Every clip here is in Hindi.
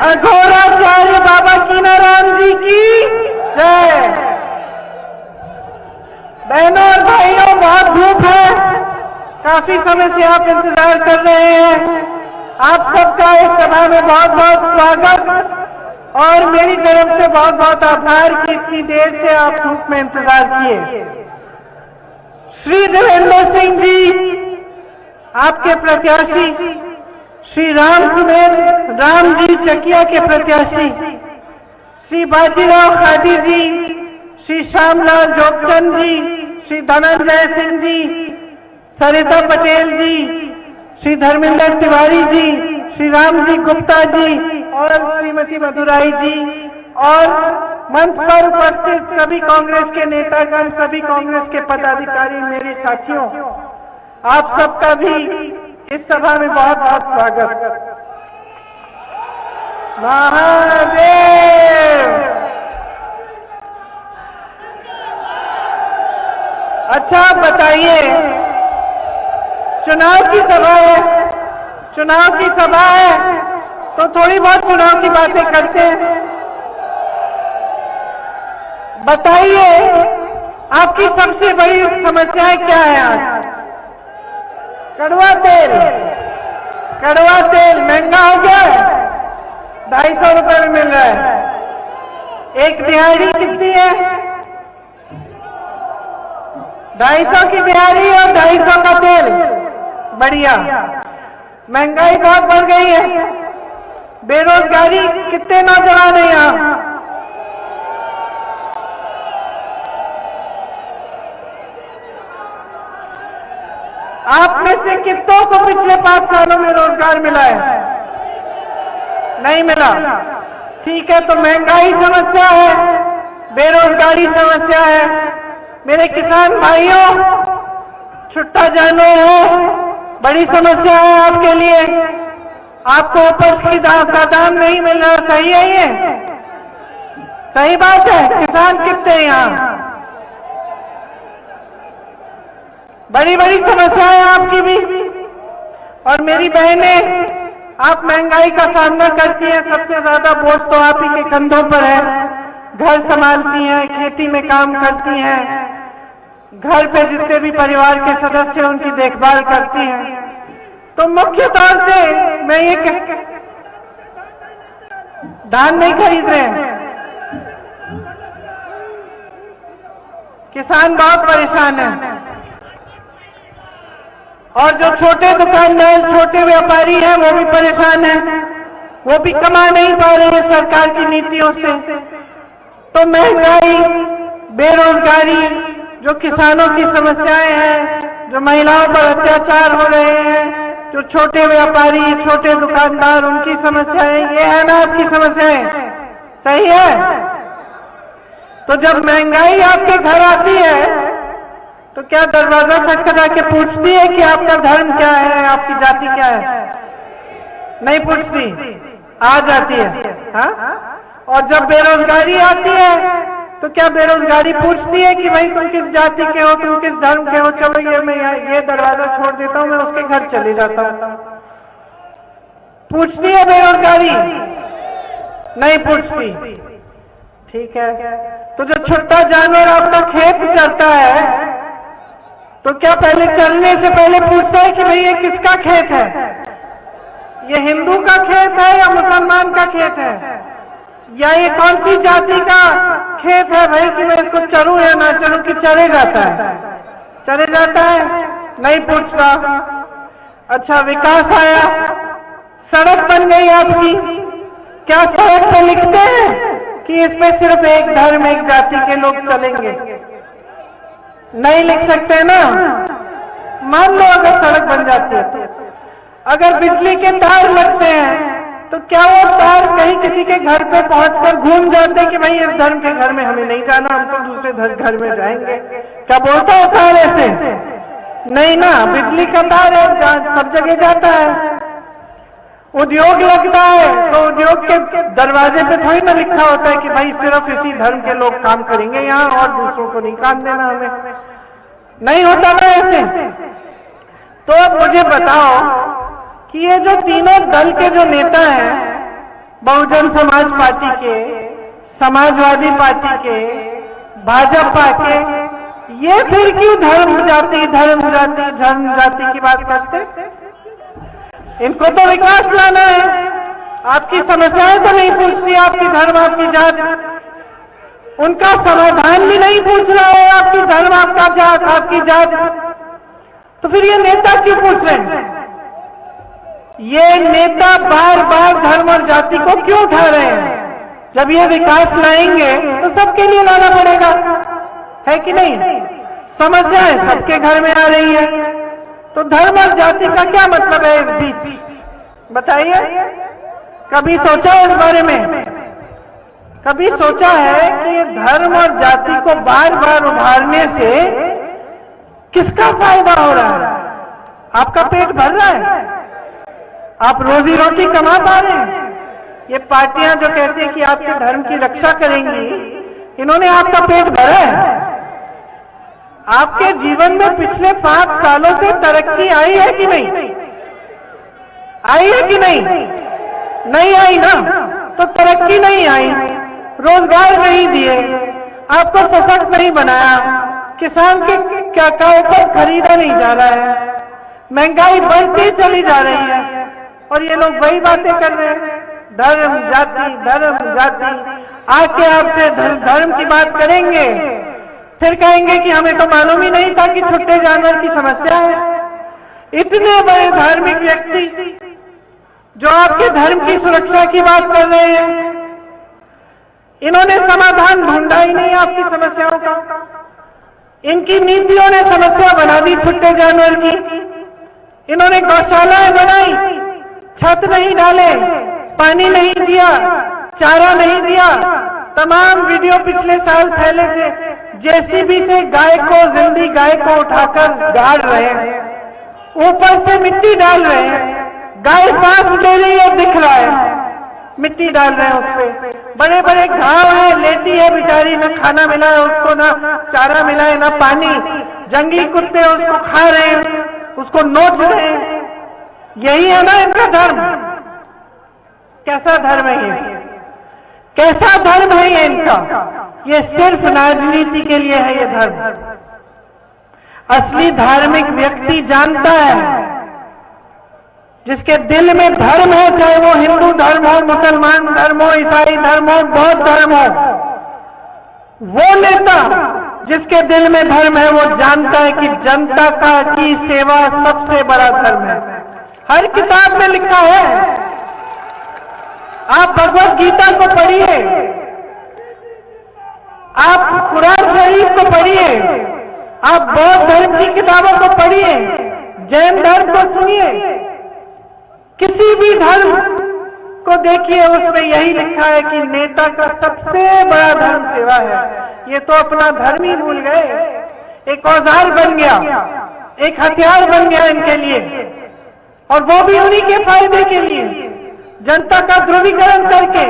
अघोराचार्य बाबा कीनाराम जी की जय। बहनों और भाइयों, बहुत धूप है, काफी समय से आप इंतजार कर रहे हैं। आप सबका इस सभा में बहुत बहुत स्वागत और मेरी तरफ से बहुत बहुत आभार कि इतनी देर से आप धूप में इंतजार किए। श्री देवेंद्र सिंह जी आपके प्रत्याशी, श्री राम जी चकिया के प्रत्याशी, श्री बाजीराव खादी जी, श्री श्यामलाल जोगचंद जी, श्री धनंजय सिंह जी, सरिता पटेल जी, श्री धर्मेंद्र तिवारी जी, श्री राम जी गुप्ता जी और श्रीमती मधुराई जी और मंच पर उपस्थित सभी कांग्रेस के नेतागण, सभी कांग्रेस के पदाधिकारी, मेरे साथियों, आप सबका भी इस सभा में बहुत बहुत स्वागत। महादेव। अच्छा बताइए, चुनाव की सभा है, चुनाव की सभा है तो थोड़ी बहुत चुनाव की बातें करते हैं। बताइए आपकी सबसे बड़ी समस्याएं क्या है आज? कड़वा तेल, कड़वा तेल महंगा हो गया है, 250 रुपए में मिल रहा है। एक दिहाड़ी कितनी है? 250 की दिहाड़ी और 250 का तेल। बढ़िया। महंगाई बहुत बढ़ गई है। बेरोजगारी, कितने नौजवान हैं यहाँ? आप में से कितनों को पिछले 5 सालों में रोजगार मिला है? नहीं मिला। ठीक है, तो महंगाई समस्या है, बेरोजगारी समस्या है। मेरे किसान भाइयों, छुट्टा जानवर है, बड़ी समस्या है आपके लिए। आपको उपज का दाम नहीं मिल रहा, सही है ये? सही बात है। किसान कितने हैं यहाँ? बड़ी बड़ी समस्याएं आपकी भी। और मेरी बहनें, आप महंगाई का सामना करती हैं, सबसे ज्यादा बोझ तो आप ही के कंधों पर है। घर संभालती हैं, खेती में काम करती हैं, घर पे जितने भी परिवार के सदस्य उनकी देखभाल करती हैं। तो मुख्य तौर से मैं ये धान नहीं खरीद रहे हैं। किसान बहुत परेशान है और जो छोटे दुकानदार, छोटे व्यापारी हैं, वो भी परेशान हैं। वो भी कमा नहीं पा रहे हैं सरकार की नीतियों से। तो महंगाई, बेरोजगारी, जो किसानों की समस्याएं हैं, जो महिलाओं पर अत्याचार हो रहे हैं, जो छोटे व्यापारी, छोटे दुकानदार, उनकी समस्याएं, ये है ना आपकी समस्याएं? सही है? तो जब महंगाई आपके घर आती है तो क्या दरवाजा खटखटा के पूछती है कि आपका धर्म क्या है, आपकी जाति क्या है? नहीं पूछती, आ जाती है। हाँ? और जब बेरोजगारी आती है तो क्या बेरोजगारी पूछती है कि भाई तुम किस जाति के हो, तुम किस धर्म के हो, चलो ये दरवाजा छोड़ देता हूं, मैं उसके घर चले जाता हूं? पूछती है बेरोजगारी? नहीं पूछती। ठीक है, तो जो छुट्टा जानवर आपका खेत चलता है तो क्या पहले चलने से पहले पूछता है कि भाई ये किसका खेत है? ये हिंदू का खेत है या मुसलमान का खेत है? या ये कौन सी जाति का खेत है भाई कि मैं इसको चलूं या ना चलूं? कि चले जाता है? चले जाता है, नहीं पूछता। अच्छा, विकास आया, सड़क बन गई आपकी, क्या सड़क पे लिखते हैं कि इसमें सिर्फ एक धर्म, एक जाति के लोग चलेंगे? नहीं लिख सकते ना। मान लो अगर सड़क बन जाती है तो। अगर बिजली के तार लगते हैं तो क्या वो तार कहीं किसी के घर पे पहुंचकर घूम जाते कि भाई इस धर्म के घर में हमें नहीं जाना, हम तो दूसरे घर में जाएंगे? क्या बोलता है तार ऐसे? नहीं ना, बिजली का तार है, सब जगह जाता है। उद्योग लगता है तो उद्योग के दरवाजे पे थोड़ी ना लिखा होता है कि भाई सिर्फ इसी धर्म के लोग काम करेंगे यहाँ और दूसरों को नहीं काम देना हमें। नहीं होता ना ऐसे। तो अब मुझे बताओ कि ये जो तीनों दल के जो नेता हैं, बहुजन समाज पार्टी के, समाजवादी पार्टी के, भाजपा के, ये फिर क्यों धर्म जाति की बात करते? इनको तो विकास लाना है, आपकी समस्याएं तो नहीं पूछती, आपकी धर्म आपकी जात, उनका समाधान भी नहीं पूछ रहा है, आपकी धर्म आपका जात आपकी जात, तो फिर ये नेता क्यों पूछ रहे हैं? ये नेता बार बार धर्म और जाति को क्यों उठा रहे हैं? जब ये विकास लाएंगे तो सबके लिए लाना पड़ेगा, है कि नहीं? समस्याएं सबके घर में आ रही है, तो धर्म और जाति का क्या मतलब है इस बीच? बताइए, कभी सोचा है इस बारे में? कभी सोचा है कि धर्म और जाति को बार बार उभारने से किसका फायदा हो रहा है? आपका पेट भर रहा है? आप रोजी रोटी कमा पा रहे हैं? ये पार्टियां जो कहती है कि आपके धर्म की रक्षा करेंगी, इन्होंने आपका पेट भरा है? आपके जीवन में पिछले 5 सालों से तरक्की आई है कि नहीं? आई है कि नहीं? नहीं आई ना, तो तरक्की नहीं आई, रोजगार नहीं दिए, आपको सशक्त नहीं बनाया, किसान के क्या उपज खरीदा नहीं जा रहा है, महंगाई बढ़ती चली जा रही है, और ये लोग वही बातें कर रहे हैं, धर्म जाति। आके आपसे धर्म की बात करेंगे, फिर कहेंगे कि हमें तो मालूम ही नहीं था कि छोटे जानवर की समस्या है। इतने बड़े धार्मिक व्यक्ति जो आपके धर्म की सुरक्षा की बात कर रहे हैं, इन्होंने समाधान ढूंढा ही नहीं आपकी समस्याओं का। इनकी नीतियों ने समस्या बना दी छोटे जानवर की। इन्होंने गौशालाएं बनाई, छत नहीं डाले, पानी नहीं दिया, चारा नहीं दिया। तमाम वीडियो पिछले साल फैले थे, जेसीबी से जिंदी गाय को उठाकर गाड़ रहे हैं, ऊपर से मिट्टी डाल रहे हैं, गाय सांस ले रही है, दिख रहा है, मिट्टी डाल रहे हैं उस पे। बड़े बड़े घाव है, लेटी है बेचारी, न खाना मिला है उसको, ना चारा मिला है, ना पानी। जंगली कुत्ते उसको खा रहे हैं, उसको नोच रहे हैं। यही है ना इनका धर्म? कैसा धर्म है ये? कैसा धर्म है ये इनका? ये सिर्फ राजनीति के लिए है ये धर्म। असली धार्मिक व्यक्ति जानता है, जिसके दिल में धर्म है, चाहे वो हिंदू धर्म हो, मुसलमान धर्म हो, ईसाई धर्म हो, बौद्ध धर्म हो, वो नेता जिसके दिल में धर्म है, वो जानता है कि जनता की सेवा सबसे बड़ा धर्म है। हर किताब में लिखा है, आप भगवत गीता को पढ़िए, आप कुरान शरीफ को पढ़िए, आप बौद्ध धर्म की किताबों को पढ़िए, जैन धर्म को सुनिए, किसी भी धर्म को देखिए, उसमें यही लिखा है कि नेता का सबसे बड़ा धर्म सेवा है। ये तो अपना धर्म ही भूल गए, एक औजार बन गया, एक हथियार बन गया इनके लिए, और वो भी उन्हीं के फायदे के लिए, जनता का ध्रुवीकरण करके,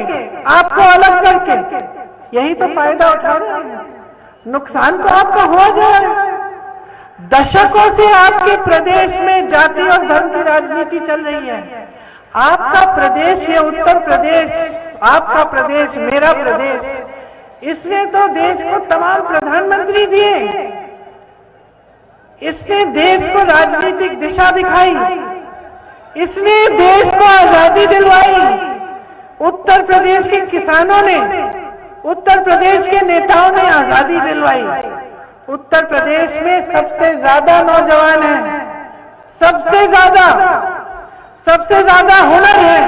आपको अलग करके। यही तो फायदा उठा रहे हैं, नुकसान तो आपका हुआ जा रहा है। दशकों से आपके प्रदेश में जाति और धर्म की राजनीति चल रही है। आपका प्रदेश, ये उत्तर प्रदेश, आपका प्रदेश, मेरा प्रदेश, इसने तो देश को तमाम प्रधानमंत्री दिए, इसने देश को राजनीतिक दिशा दिखाई, इसने देश को आजादी दिलवाई। उत्तर प्रदेश के किसानों ने, उत्तर प्रदेश के नेताओं ने आजादी दिलवाई। उत्तर प्रदेश में सबसे ज्यादा नौजवान हैं, सबसे ज्यादा हुनर है,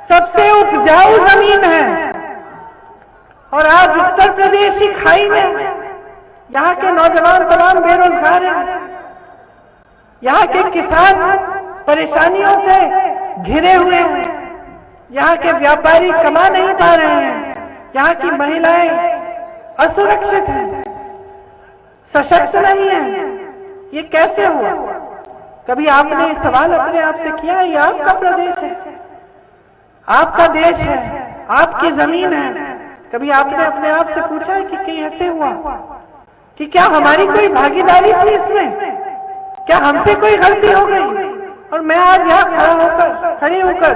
सबसे उपजाऊ जमीन है, और आज उत्तर प्रदेश ही खाई में। यहाँ के नौजवान तमाम बेरोजगार हैं, यहाँ के किसान परेशानियों से घिरे हुए हैं, यहाँ के व्यापारी कमा नहीं पा रहे हैं, यहाँ की महिलाएं असुरक्षित हैं, सशक्त नहीं है। ये कैसे हुआ? कभी आपने सवाल अपने आप से किया? ये आपका प्रदेश है, आपका देश है, आपकी जमीन है। कभी आपने अपने आप से पूछा है कि कैसे हुआ? कि क्या हमारी कोई भागीदारी थी इसमें? क्या हमसे कोई गलती हो गई और मैं आज यहाँ खड़े होकर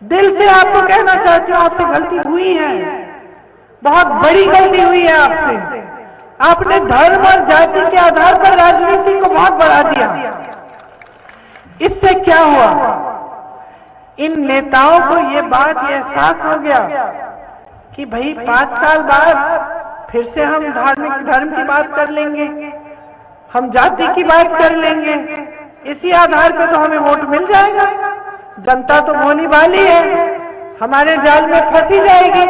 दिल से आपको कहना चाहती हूं, आपसे गलती हुई है, बहुत बड़ी गलती हुई है आपसे। आपने धर्म और जाति के आधार पर राजनीति को बहुत बढ़ा दिया। इससे क्या हुआ? इन नेताओं को ये बात, ये एहसास हो गया कि भाई 5 साल बाद फिर से हम धार्मिक धर्म की बात कर लेंगे, हम जाति की बात कर लेंगे, इसी आधार पर तो हमें वोट मिल जाएगा। जनता तो भोली भाली है, हमारे जाल में फंसी जाएगी,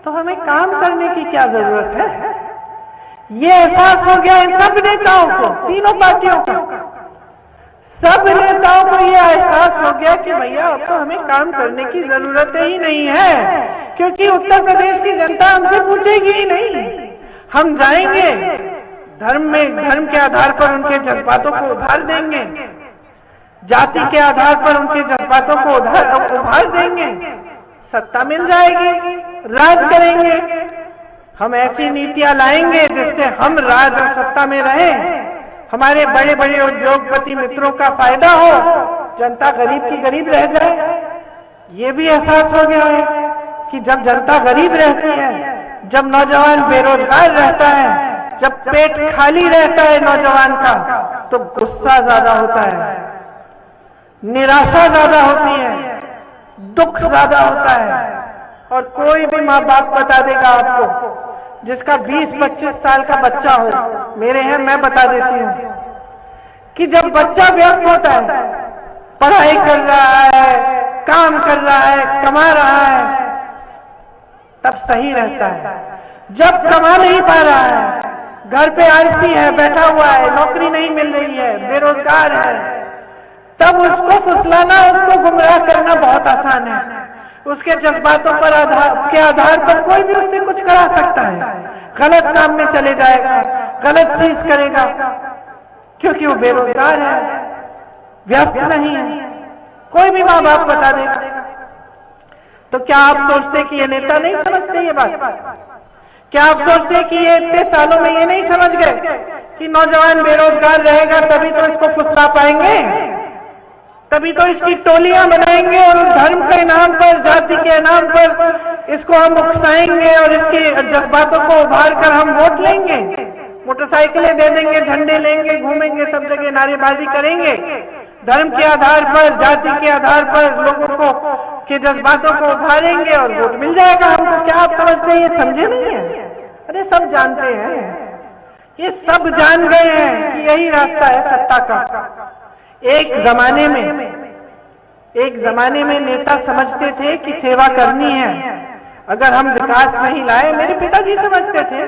तो हमें काम करने की क्या जरूरत है? ये एहसास हो गया इन सब नेताओं को, तीनों पार्टियों को, सब नेताओं को यह एहसास हो गया कि भैया अब तो हमें काम करने की जरूरत ही नहीं है, क्योंकि उत्तर प्रदेश की जनता हमसे पूछेगी ही नहीं। हम जाएंगे धर्म के आधार पर उनके जज्बातों को उभार देंगे, जाति के आधार पर उनके जज्बातों को उभार देंगे, सत्ता मिल जाएगी, राज करेंगे। हम ऐसी नीतियां लाएंगे जिससे हम राज और सत्ता में रहें, हमारे बड़े बड़े उद्योगपति मित्रों का फायदा हो, जनता गरीब की गरीब रह जाए। ये भी एहसास हो गया है कि जब जनता गरीब रहती है, जब नौजवान बेरोजगार रहता है, जब पेट खाली रहता है नौजवान का, तो गुस्सा ज्यादा होता है, निराशा ज्यादा होती है, दुख ज्यादा होता है। और कोई भी माँ बाप बता देगा आपको, जिसका 20-25 साल का बच्चा हो, मेरे हैं, मैं बता देती हूँ कि जब बच्चा व्यस्त होता है, पढ़ाई कर रहा है, काम कर रहा है, कमा रहा है, तब सही रहता है। जब कमा नहीं पा रहा है, घर पे आलसी है, बैठा हुआ है, नौकरी नहीं मिल रही है, बेरोजगार है, तब उसको फुसलाना, उसको गुमराह करना बहुत आसान है। उसके जज्बातों पर के आधार पर कोई भी उससे कुछ करा सकता है, गलत काम में चले जाएगा, गलत चीज करेगा, क्योंकि वो बेरोजगार है, व्यस्त नहीं है। कोई भी माँ बाप बता देगा। तो क्या आप सोचते कि ये नेता नहीं समझते ये बात? क्या आप सोचते कि ये इतने सालों में ये नहीं समझ गए कि नौजवान बेरोजगार रहेगा तभी तो इसको फुसला पाएंगे, तभी तो इसकी टोलियां बनाएंगे और धर्म के नाम पर, जाति के नाम पर इसको हम उकसाएंगे और इसके जज्बातों को उभार कर हम वोट लेंगे, मोटरसाइकिलें दे देंगे, झंडे लेंगे, घूमेंगे, सब जगह नारेबाजी करेंगे, धर्म के आधार पर, जाति के आधार पर लोगों को के जज्बातों को उभारेंगे और वोट मिल जाएगा हमको। क्या आप समझते हैं? ये समझे नहीं है? अरे सब जानते हैं, ये सब जान गए हैं कि यही रास्ता है सत्ता का। एक जमाने में नेता समझते थे कि सेवा करनी है, अगर हम विकास नहीं लाए, मेरे पिताजी समझते थे।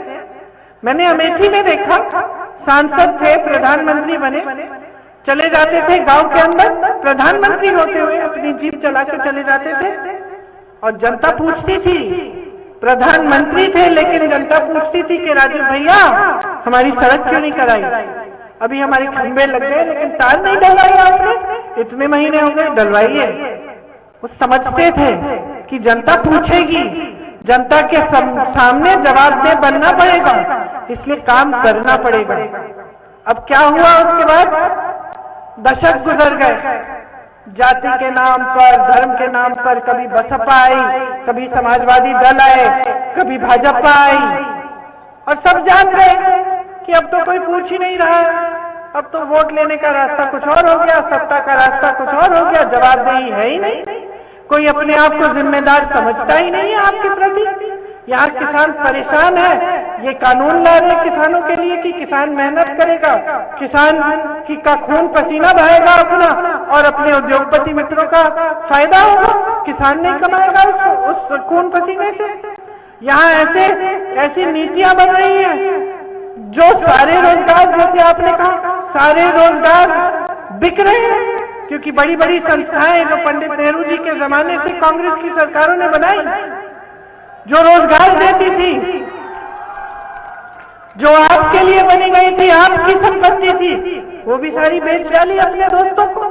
मैंने अमेठी में देखा, सांसद थे, प्रधानमंत्री बने, चले जाते थे गांव के अंदर, प्रधानमंत्री होते हुए अपनी जीप चला के चले जाते थे, और जनता पूछती थी, प्रधानमंत्री थे लेकिन जनता पूछती थी कि राजीव भैया हमारी सड़क क्यों नहीं कराई, अभी हमारे खंबे लग गए लेकिन तार नहीं डलवाई आपने, इतने महीने हो गए, डलवाइए। वो समझते थे कि जनता पूछेगी, जनता के सामने जवाबदेह बनना पड़ेगा, इसलिए काम करना पड़ेगा। अब क्या हुआ उसके बाद? दशक गुजर गए, जाति के नाम पर, धर्म के नाम पर कभी बसपा आई, कभी समाजवादी दल आए, कभी भाजपा आई, और सब जान गए कि अब तो कोई पूछ ही नहीं रहा है, अब तो वोट लेने का रास्ता कुछ और हो गया, सत्ता का रास्ता कुछ और हो गया, जवाबदेही है ही नहीं, कोई अपने आप को जिम्मेदार समझता ही नहीं है आपके प्रति। यहाँ किसान परेशान है, ये कानून ला रहे किसानों के लिए कि किसान मेहनत करेगा, किसान का खून पसीना बहेगा अपना, और अपने उद्योगपति मित्रों का फायदा होगा, किसान नहीं कमाएगा उस खून पसीने से। यहाँ ऐसी नीतियां बन रही हैं जो सारे रोजगार, जैसे आपने कहा, सारे रोजगार बिक रहे हैं, क्योंकि बड़ी बड़ी संस्थाएं जो पंडित नेहरू जी के जमाने से कांग्रेस की सरकारों ने बनाई, जो रोजगार देती थी, जो आपके लिए बनी गई थी, आपकी संपत्ति थी, वो भी सारी बेच डाली अपने दोस्तों को।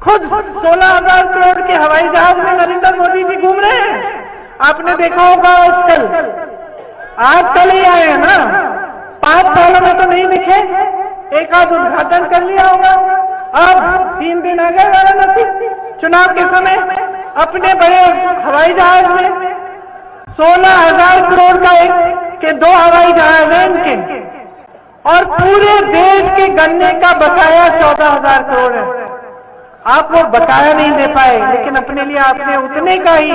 खुद 16,000 करोड़ के हवाई जहाज में नरेंद्र मोदी जी घूम रहे हैं, आपने देखा होगा। आजकल ही आए हैं ना, 5 सालों में तो नहीं दिखे, एक आध उद्घाटन कर लिया होगा। अब 3 दिन आ गए वाराणसी चुनाव के समय, अपने बड़े हवाई जहाज में 16,000 करोड़ का के 2 हवाई जहाज हैं इनके, और पूरे देश के गन्ने का बकाया 14,000 करोड़ है। आप वो बकाया नहीं दे पाए, लेकिन अपने लिए आपने उतने का ही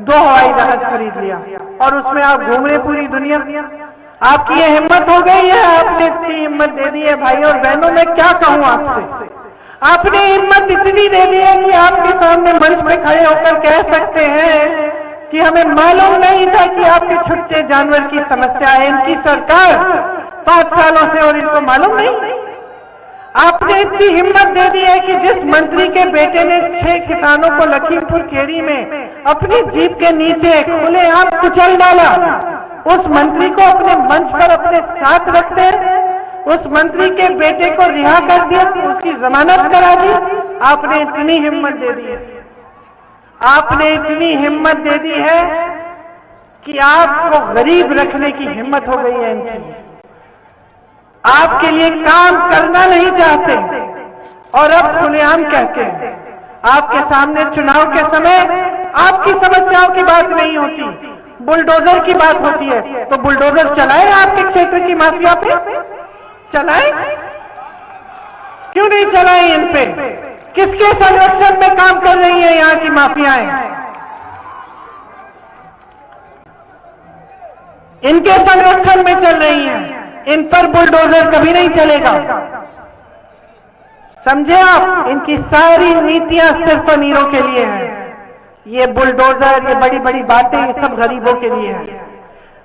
2 हवाई जहाज खरीद लिया और उसमें आप घूम रहे पूरी दुनिया। आपकी ये हिम्मत हो गई है, आपने इतनी हिम्मत दे दी है भाई और बहनों, मैं क्या कहूं आपसे। आपने हिम्मत इतनी दे दी है कि आपके सामने मंच पे खड़े होकर कह सकते हैं कि हमें मालूम नहीं था कि आपके छुट्टे जानवर की समस्या है। इनकी सरकार 5 सालों से और इनको मालूम नहीं। आपने इतनी हिम्मत दे दी है कि जिस मंत्री के बेटे ने 6 किसानों को लखीमपुर खेड़ी में अपनी जीप के नीचे खुलेआम कुचल डाला, उस मंत्री को अपने मंच पर अपने साथ रखते हैं, उस मंत्री के बेटे को रिहा कर दिया, उसकी जमानत करा दी। आपने इतनी हिम्मत दे दी है, आपने इतनी हिम्मत दे दी है कि आपको गरीब रखने की हिम्मत हो गई है इनकी। आपके लिए काम करना नहीं चाहते और अब खुलेआम कहते हैं। आपके सामने चुनाव के समय आपकी समस्याओं की बात नहीं होती, बुलडोजर की बात होती है। तो बुलडोजर चलाए आपके क्षेत्र की माफिया पे, चलाए, क्यों नहीं चलाए इन पे? किसके संरक्षण में काम कर रही है यहां की माफियाएं? इनके संरक्षण में चल रही हैं। इन पर बुलडोजर कभी नहीं चलेगा, समझे आप? इनकी सारी नीतियां सिर्फ अमीरों के लिए हैं। ये बुलडोजर, ये बड़ी बड़ी बातें, ये सब गरीबों के लिए हैं।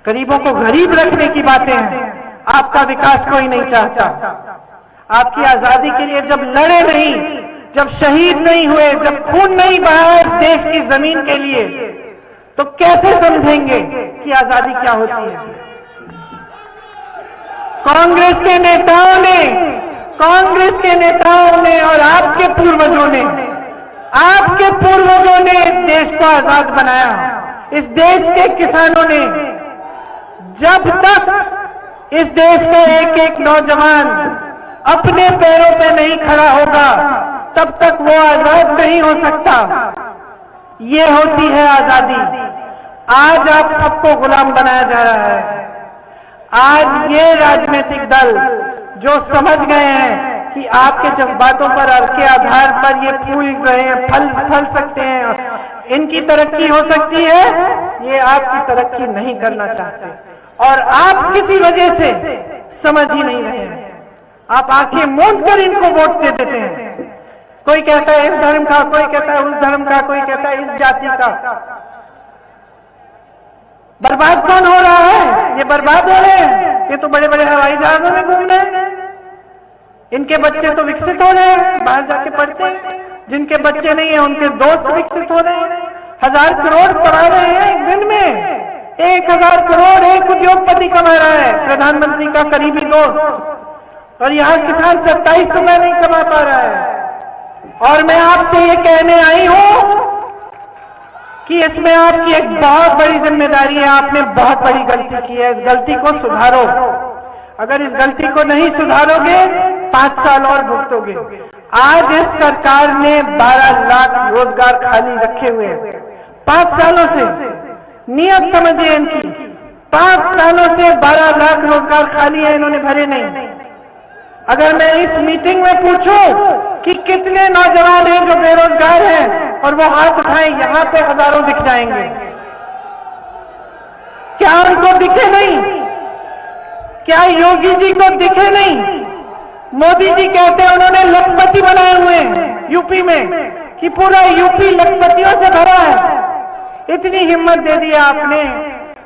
गरीबों को गरीब रखने की बातें हैं। आपका विकास कोई नहीं चाहता। आपकी आजादी के लिए जब लड़े नहीं, जब शहीद नहीं हुए, जब खून नहीं बहाया इस देश की जमीन के लिए, तो कैसे समझेंगे कि आजादी क्या होती है? कांग्रेस के नेताओं ने और आपके पूर्वजों ने इस देश को आजाद बनाया। इस देश के किसानों ने, जब तक इस देश का एक एक नौजवान अपने पैरों पे नहीं खड़ा होगा, तब तक वो आजाद नहीं हो सकता। ये होती है आजादी। आज आप सबको गुलाम बनाया जा रहा है। आज ये राजनीतिक दल जो समझ गए हैं कि आपके जज्बातों पर और के आधार पर ये फूल रहे हैं, फल सकते हैं, इनकी तरक्की हो सकती है, ये आपकी तरक्की नहीं करना चाहते और आप किसी वजह से समझ ही नहीं रहे हैं। आप आंखें मूंद कर इनको वोट दे देते हैं। कोई कहता है इस धर्म का, कोई कहता है उस धर्म का, कोई कहता है इस जाति का। बर्बाद कौन हो रहा है? ये बर्बाद हो रहे हैं। ये तो बड़े बड़े हवाई जहाजों में घूम रहे हैं। इनके बच्चे तो विकसित हो रहे हैं, बाहर जाके पढ़ते हैं। जिनके बच्चे नहीं है उनके दोस्त विकसित हो रहे हैं। 1000 करोड़ कमा रहे हैं एक दिन में। 1000 करोड़ एक उद्योगपति कमा रहा है, प्रधानमंत्री का करीबी दोस्त, और यहां किसान 27 रुपए नहीं कमा पा रहा है। और मैं आपसे ये कहने आई हूं कि इसमें आपकी एक बहुत बड़ी जिम्मेदारी है। आपने बहुत बड़ी गलती की है, इस गलती को सुधारो। अगर इस गलती को नहीं सुधारोगे 5 साल और भुगतोगे। आज इस सरकार ने 12 लाख रोजगार खाली रखे हुए हैं 5 सालों से। नियत समझिए इनकी, 5 सालों से 12 लाख रोजगार खाली है, इन्होंने भरे नहीं। अगर मैं इस मीटिंग में पूछूं कि कितने नौजवान हैं जो बेरोजगार हैं और वो हाथ उठाएं, यहां पे हजारों दिख जाएंगे। क्या उनको दिखे नहीं? क्या योगी जी को दिखे नहीं? मोदी जी कहते हैं उन्होंने लखपति बनाए हुए हैं यूपी में, कि पूरा यूपी लखपतियों से भरा है। इतनी हिम्मत दे दी आपने।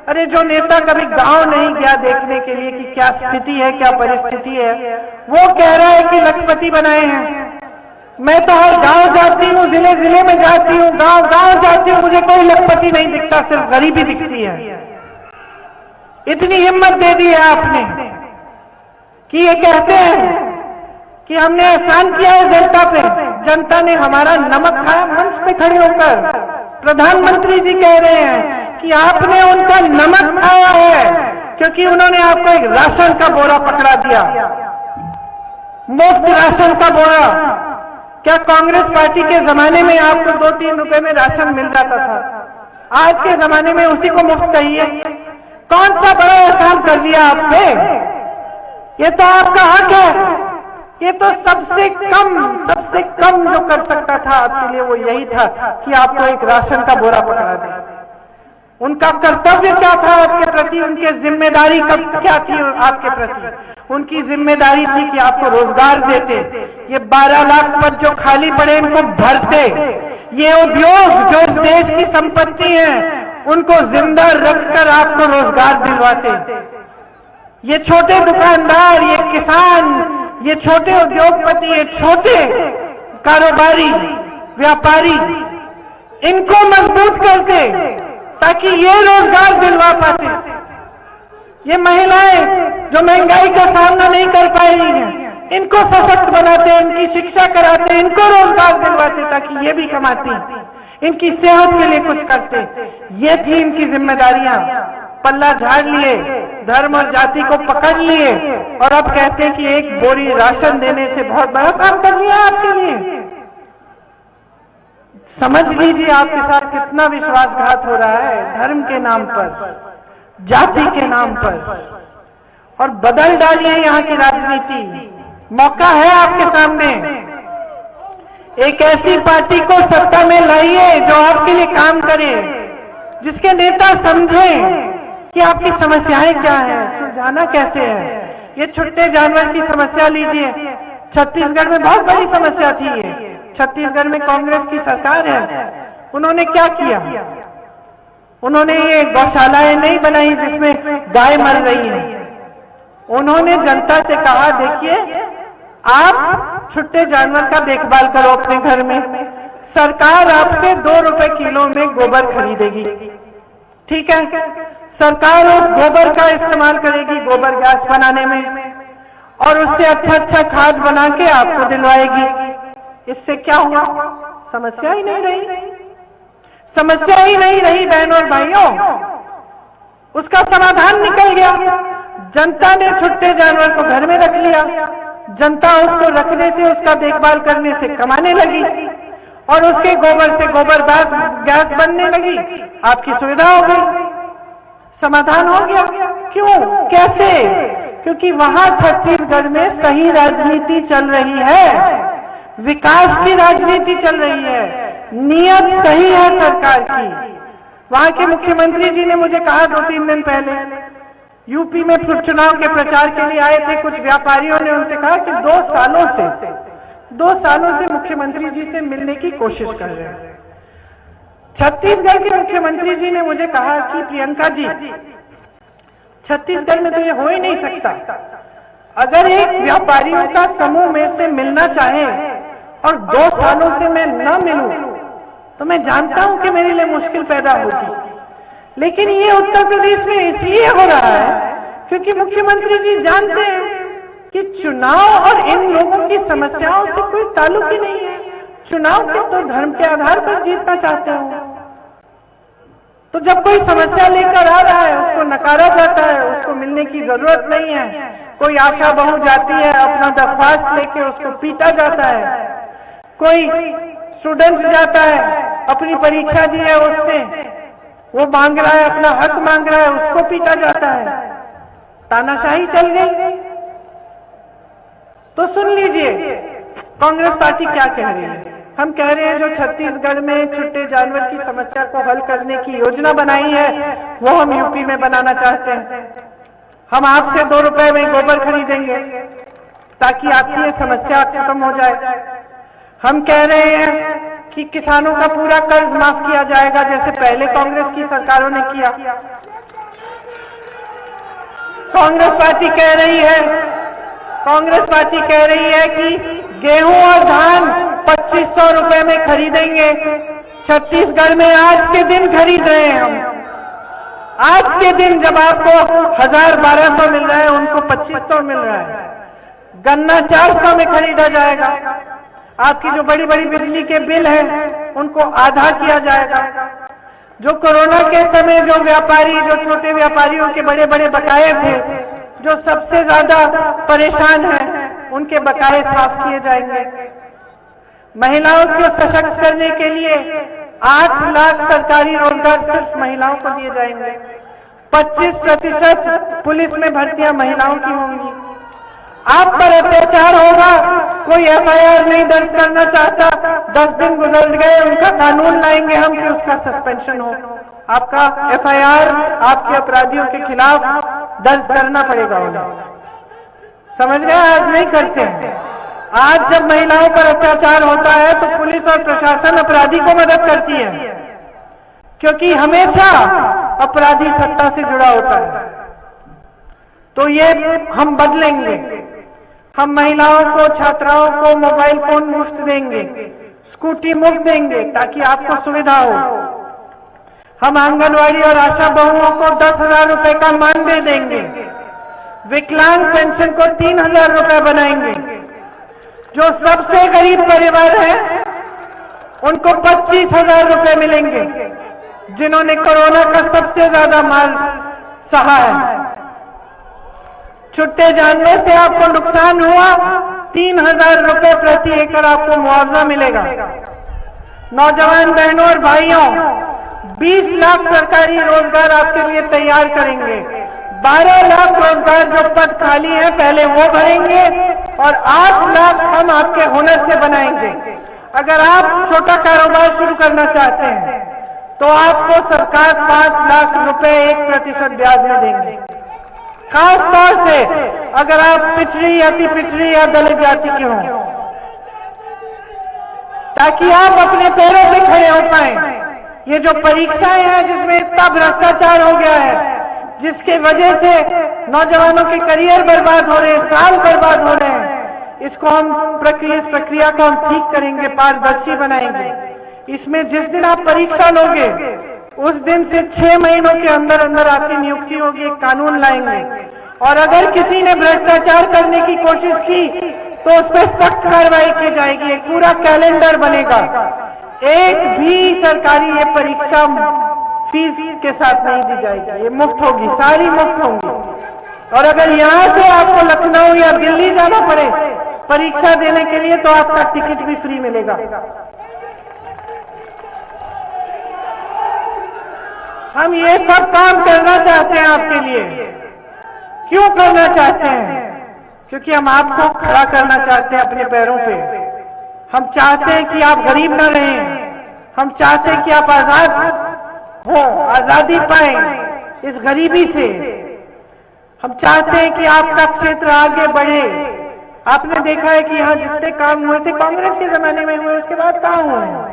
अरे जो नेता कभी गांव नहीं गया देखने के लिए कि क्या स्थिति है, क्या परिस्थिति है, वो कह रहा है कि लखपति बनाए हैं। मैं तो हर गांव जाती हूँ, जिले जिले में जाती हूँ, गांव गांव जाती हूँ, मुझे कोई लखपति नहीं दिखता, सिर्फ गरीबी दिखती है। इतनी हिम्मत दे दी है आपने कि ये कहते हैं कि हमने एहसान किया है जनता पे, जनता ने हमारा नमक खाया। मंच पे खड़े होकर प्रधानमंत्री जी कह रहे हैं कि आपने उनका नमक खाया है, क्योंकि उन्होंने आपको एक राशन का बोरा पकड़ा दिया, मुफ्त राशन का बोरा। क्या कांग्रेस पार्टी के जमाने में आपको 2-3 रुपए में राशन मिल जाता था? आज के जमाने में उसी को मुफ्त कहिए। कौन सा बड़ा एहसान कर दिया आप पे? ये तो आपका हक है। ये तो सबसे कम जो कर सकता था आपके लिए वो यही था कि आपको एक राशन का बोरा पकड़ा दे। उनका कर्तव्य क्या था आपके प्रति? उनकी जिम्मेदारी क्या थी आपके प्रति? उनकी जिम्मेदारी थी कि आपको रोजगार देते, ये 12 लाख पद जो खाली पड़े इनको भरते, ये उद्योग जो इस देश की संपत्ति है उनको जिंदा रखकर आपको रोजगार दिलवाते। ये छोटे दुकानदार, ये किसान, ये छोटे उद्योगपति, ये छोटे कारोबारी, व्यापारी, इनको मजबूत करते ताकि ये रोजगार दिलवा पाते। ये महिलाएं जो महंगाई का सामना नहीं कर पा रही हैं, इनको सशक्त बनाते, इनकी शिक्षा कराते, इनको रोजगार दिलवाते ताकि ये भी कमाती, इनकी सेहत के लिए कुछ करते। ये थी इनकी जिम्मेदारियां। पल्ला झाड़ लिए, धर्म और जाति को पकड़ लिए और अब कहते हैं कि एक बोरी राशन देने से बहुत बड़ा काम कर लिया आपके लिए। समझ लीजिए आपके साथ कितना विश्वासघात हो रहा है धर्म के नाम पर, जाति के नाम पर, और बदल डालिए यहां की राजनीति। मौका है आपके सामने। एक ऐसी पार्टी को सत्ता में लाइए जो आपके लिए काम करे, जिसके नेता समझें कि आपकी समस्याएं क्या हैं, सुलझाना कैसे है। ये छुट्टे जानवर की समस्या लीजिए। छत्तीसगढ़ में बहुत बड़ी समस्या थी ये। छत्तीसगढ़ में कांग्रेस की सरकार है, उन्होंने क्या किया? उन्होंने ये गौशालाएं नहीं बनाई जिसमें गाय मर रही है। उन्होंने जनता से कहा, देखिए आप छुट्टे जानवर का देखभाल करो अपने घर में, सरकार आपसे 2 रुपए किलो में गोबर खरीदेगी, ठीक है? सरकार उस गोबर का इस्तेमाल करेगी गोबर गैस बनाने में और उससे अच्छा खाद बना के आपको दिलवाएगी। इससे क्या हुआ? समस्या ही नहीं रही। समस्या ही नहीं रही बहनों और भाइयों, उसका समाधान निकल गया। जनता ने छुट्टे जानवर को घर में रख लिया, जनता उसको रखने से, उसका देखभाल करने से कमाने लगी और उसके गोबर से गोबर गैस बनने लगी। आपकी सुविधा हो गई, समाधान हो गया। क्यों? कैसे? क्योंकि वहां छत्तीसगढ़ में सही राजनीति चल रही है, विकास की राजनीति चल रही है, नियत सही है सरकार की। वहां के मुख्यमंत्री जी ने मुझे कहा 2-3 दिन पहले, यूपी में चुनाव के प्रचार के लिए आए थे, कुछ व्यापारियों ने उनसे कहा कि 2 सालों से मुख्यमंत्री जी से मिलने की कोशिश कर रहे हैं। छत्तीसगढ़ के मुख्यमंत्री जी ने मुझे कहा कि प्रियंका जी, छत्तीसगढ़ में तो ये हो ही नहीं सकता। अगर एक व्यापारियों का समूह मेरे से मिलना चाहे और 2 सालों से मैं न मिलूं तो मैं जानता हूं कि मेरे लिए मुश्किल पैदा होगी। लेकिन ये उत्तर प्रदेश में इसलिए हो रहा है क्योंकि मुख्यमंत्री जी जानते हैं कि चुनाव और इन लोगों की समस्याओं से कोई ताल्लुक ही नहीं है। चुनाव के तो धर्म के आधार पर जीतना चाहते हो, तो जब कोई समस्या लेकर आ रहा है उसको नकारा जाता है, उसको मिलने की जरूरत नहीं है। कोई आशा बहू जाती है, अपना दरख्वास्त लेके उसको पीटा जाता है। कोई स्टूडेंट जाता है, अपनी परीक्षा दी है उसने, वो मांग रहा है, अपना हक मांग रहा है, उसको पीटा जाता है। तानाशाही चल गई। तो सुन लीजिए कांग्रेस पार्टी क्या कह रही है। हम कह रहे हैं जो छत्तीसगढ़ में छुट्टे जानवर की समस्या को हल करने की योजना बनाई है वो हम यूपी में बनाना चाहते हैं। हम आपसे 2 रुपए में गोबर खरीदेंगे ताकि आपकी ये समस्या खत्म हो जाए। हम कह रहे हैं कि किसानों का पूरा कर्ज माफ किया जाएगा जैसे पहले कांग्रेस की सरकारों ने किया। कांग्रेस पार्टी कह रही है कि गेहूं और धान 2500 रुपए में खरीदेंगे। छत्तीसगढ़ में आज के दिन खरीद रहे हैं हम। आज के दिन जब आपको 1000-1200 मिल रहा है, उनको 2500 मिल रहा है। गन्ना 400 में खरीदा जाएगा। आपकी जो बड़ी बड़ी बिजली के बिल हैं उनको आधा किया जाएगा। जो कोरोना के समय जो छोटे व्यापारियों के बड़े बड़े बकाये थे, जो सबसे ज्यादा परेशान हैं, उनके बकाये साफ किए जाएंगे। महिलाओं को सशक्त करने के लिए 8 लाख सरकारी रोजगार सिर्फ महिलाओं को दिए जाएंगे। 25% पुलिस में भर्तियां महिलाओं की होंगी। आप पर अत्याचार होगा, कोई एफआईआर नहीं दर्ज करना चाहता, 10 दिन गुजर गए, उनका कानून लाएंगे हम कि उसका सस्पेंशन हो। आपका एफआईआर आपके अपराधियों के खिलाफ दर्ज करना पड़ेगा उन्हें। समझ गए? आज नहीं करते हैं। आज जब महिलाओं पर अत्याचार होता है तो पुलिस और प्रशासन अपराधी को मदद करती है, क्योंकि हमेशा अपराधी सत्ता से जुड़ा होता है। तो ये हम बदलेंगे। हम महिलाओं को, छात्राओं को मोबाइल फोन मुफ्त देंगे, स्कूटी मुफ्त देंगे ताकि आपको सुविधा हो। हम आंगनवाड़ी और आशा बहुओं को 10,000 रुपए का मानदेय देंगे। विकलांग पेंशन को 3,000 रुपए बनाएंगे। जो सबसे गरीब परिवार है उनको 25,000 रुपए मिलेंगे, जिन्होंने कोरोना का सबसे ज्यादा मार सहा है। छुट्टे जानने से आपको नुकसान हुआ, 3,000 रुपए प्रति एकड़ आपको मुआवजा मिलेगा। नौजवान बहनों और भाइयों, 20 लाख सरकारी रोजगार आपके लिए तैयार करेंगे। 12 लाख रोजगार जो पद खाली है पहले वो भरेंगे और 8 लाख हम आपके हुनर से बनाएंगे। अगर आप छोटा कारोबार शुरू करना चाहते हैं तो आपको सरकार 5 लाख रुपए 1% ब्याज में देंगे। खास तौर से अगर आप पिछड़ी, अति पिछड़ी या दलित जाति के हों, ताकि आप अपने पैरों पे खड़े हो पाए। ये जो परीक्षाएं हैं जिसमें इतना भ्रष्टाचार हो गया है, जिसके वजह से नौजवानों के करियर बर्बाद हो रहे हैं, साल बर्बाद हो रहे हैं, इसको हम इस प्रक्रिया को हम ठीक करेंगे, पारदर्शी बनाएंगे। इसमें जिस दिन आप परीक्षा लोगे उस दिन से 6 महीनों के अंदर अंदर आपकी नियुक्ति होगी। एक कानून लाएंगे और अगर किसी ने भ्रष्टाचार करने की कोशिश की तो उस पर सख्त कार्रवाई की जाएगी। एक पूरा कैलेंडर बनेगा। एक भी सरकारी ये परीक्षा फीस के साथ नहीं दी जाएगी, ये मुफ्त होगी, सारी मुफ्त होंगी। और अगर यहां से आपको लखनऊ या दिल्ली जाना पड़े परीक्षा देने के लिए तो आपका टिकट भी फ्री मिलेगा। हम ये सब काम करना चाहते हैं आपके लिए। क्यों करना चाहते हैं? क्योंकि हम आपको खड़ा करना चाहते हैं अपने पैरों पे। हम चाहते हैं कि आप गरीब ना रहें। हम चाहते हैं कि आप आजाद हो, आजादी पाएं इस गरीबी से। हम चाहते हैं कि आपका क्षेत्र आगे बढ़े। आपने देखा है कि यहाँ जितने काम हुए थे कांग्रेस के जमाने में हुए, उसके बाद कहाँ हुए हैं?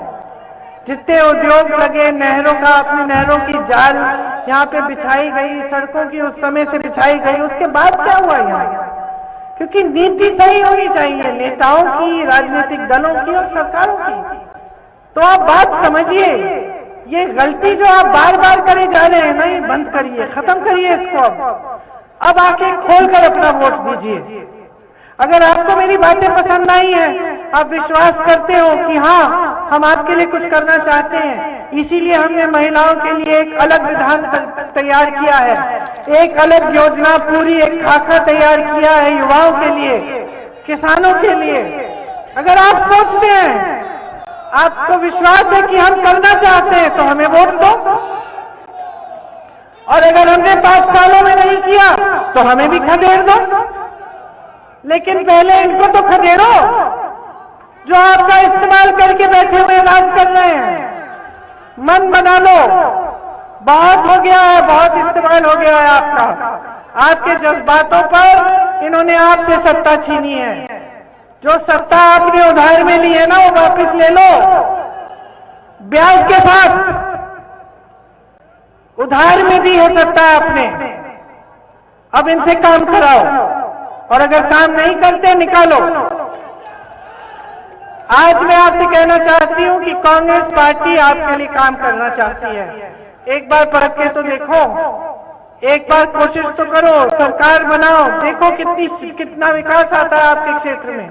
जितने उद्योग लगे, नहरों का, अपनी नहरों की जाल यहाँ पे बिछाई गई, सड़कों की उस समय से बिछाई गई, उसके बाद क्या हुआ यहाँ? क्योंकि नीति सही होनी चाहिए नेताओं की, राजनीतिक दलों की और सरकारों की। तो आप बात समझिए, ये गलती जो आप बार बार करे जा रहे हैं ना, ये बंद करिए, खत्म करिए इसको। अब आके खोलकर अपना वोट दीजिए। अगर आपको मेरी बातें पसंद आई हैं, आप विश्वास करते हो कि हाँ हम आपके लिए कुछ करना चाहते हैं, इसीलिए हमने महिलाओं के लिए एक अलग विधान तैयार किया है, एक अलग योजना, पूरी एक खाका तैयार किया है युवाओं के लिए, किसानों के लिए। अगर आप सोचते हैं, आपको विश्वास है कि हम करना चाहते हैं तो हमें वोट दो। और अगर हमने 5 सालों में नहीं किया तो हमें भी खदेड़ दो। लेकिन पहले इनको तो खदेड़ो जो आपका इस्तेमाल करके बैठे हुए राज कर रहे हैं। मन बना लो, बहुत हो गया है, बहुत इस्तेमाल हो गया है आपका। आपके जज्बातों पर इन्होंने आपसे सत्ता छीनी है। जो सत्ता आपने उधार में ली है ना, वो वापस ले लो ब्याज के साथ। उधार में दी है सत्ता आपने, अब इनसे काम कराओ। और अगर काम नहीं करते निकालो। आज मैं आपसे कहना चाहती हूं कि कांग्रेस पार्टी आपके लिए काम करना चाहती है। एक बार परख के तो देखो, एक बार कोशिश तो करो, सरकार बनाओ, देखो कितना विकास आता है आपके क्षेत्र में।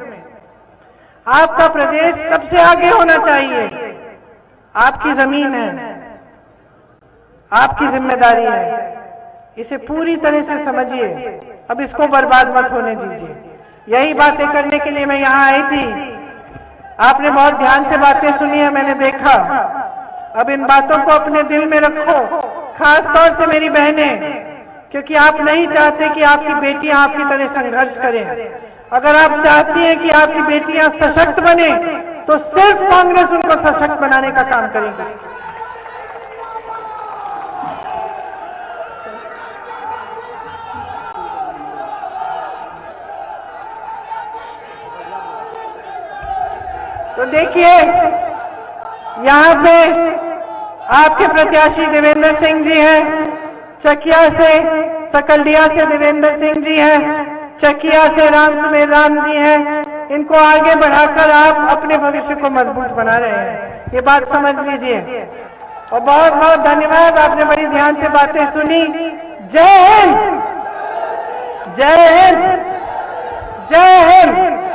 आपका प्रदेश सबसे आगे होना चाहिए। आपकी जमीन है, आपकी जिम्मेदारी है, इसे पूरी तरह से समझिए। अब इसको बर्बाद मत होने दीजिए। यही बातें करने के लिए मैं यहां आई थी आपने बहुत ध्यान से बातें सुनी है, मैंने देखा। अब इन बातों को अपने दिल में रखो, खास तौर से मेरी बहनें, क्योंकि आप नहीं चाहते कि आपकी बेटियां आपकी तरह संघर्ष करें। अगर आप चाहती हैं कि आपकी बेटियां सशक्त बने, तो सिर्फ कांग्रेस उनको सशक्त बनाने का काम करेगी। तो देखिए, यहां पे आपके प्रत्याशी देवेंद्र सिंह जी हैं, चकिया से, सकलडिया से देवेंद्र सिंह जी हैं, चकिया से राम सुमेर राम जी हैं। इनको आगे बढ़ाकर आप अपने भविष्य को मजबूत बना रहे हैं, ये बात समझ लीजिए। और बहुत बहुत धन्यवाद, आपने बड़ी ध्यान से बातें सुनी। जय हिंद, जय हिंद, जय हिंद।